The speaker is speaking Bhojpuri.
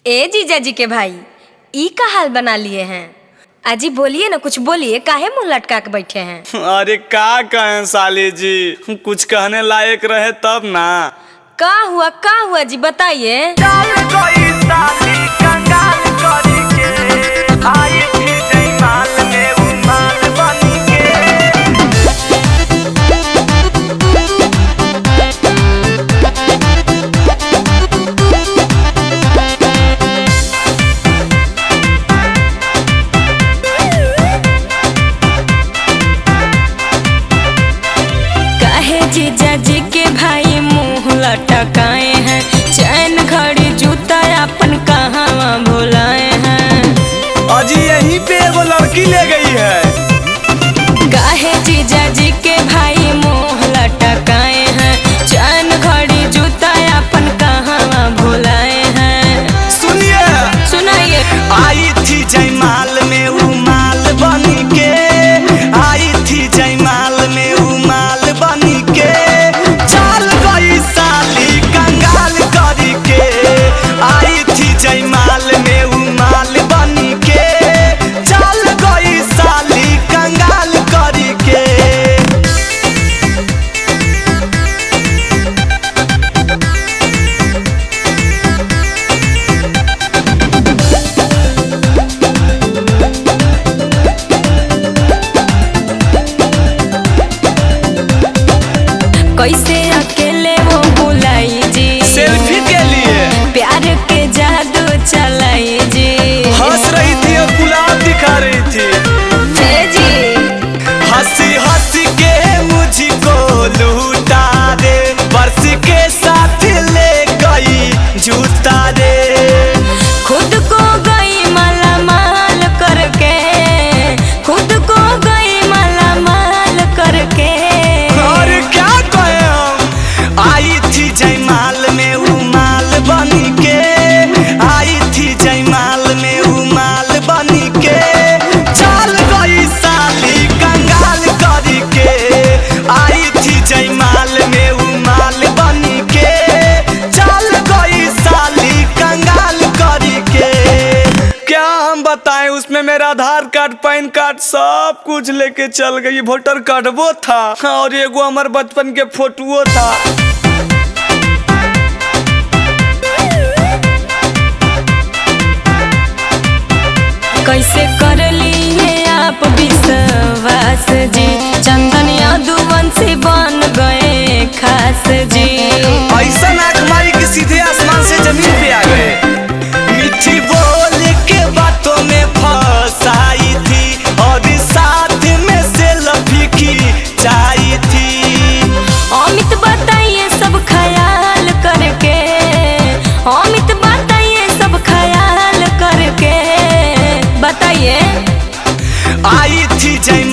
ए जीजा जी के भाई, ई का हाल बना लिए हैं? अजी बोलिए ना, कुछ बोलिए, काहे मुंह लटका के बैठे हैं? अरे का कहें साली जी, कुछ कहने लायक रहे तब ना। का हुआ जी बताइए। जीजा जी के भाई मुंह लटकाए हैं, चैन घड़ी जूता अपन कहाँ भुलाए हैं। अजी यहीं पे एगो लड़की ले गई है। काहे जीजा जी के भाई मुंह लटकाए हैं, चैन घड़ी जूता अपन कहाँ भुलाए हैं। सुनाइए। आई थी जयमाल में उमाल बनी के, आई थी जयमाल में उमाल बनी के, चल गई साली कंगाल करी के। आई थी जयमाल में उमाल बनी के, चल गई साली कंगाल करी के। कैसे अकेले वो बुलाई जी, सेल्फी के लिए प्यार के जादू चलाई जी। हंस रही थी और गुलाब दिखा रही थी जी। हंसी हंसी के मुझको लूटा दे, पर्स के साथ ले गई जूता दे। खुद को गई माला माल करके, खुद को गई माला माल करके। और क्या कहे हम, आई थी जयमाल में उमाल बनी के, आई थी जयमाल में उमाल बनी के, चल गई साली कंगाल करी के। आई थी जयमाल में उमाल बनी के, चल गई साली कंगाल करी के। क्या हम बताएं, उसमें मेरा आधार कार्ड, पैन कार्ड सब कुछ लेके चल गई। वोटर कार्ड वो था और एगो हमारे बचपन के फोटो था। कैसे कर लिए आप विश्वास जी, चंदन यादुवंशी बन गए खास जी। ऐसा नाक मारी कि सीधे आसमान से जमीन पे आ गए। मीठी बोल के बातों में फंसाई थी और साथ में सेल्फी खिंचाई थी। अमित बताइए सब ख्याल करके, अमित बताइए सब ख्याल करके, बताइए। आई थी जय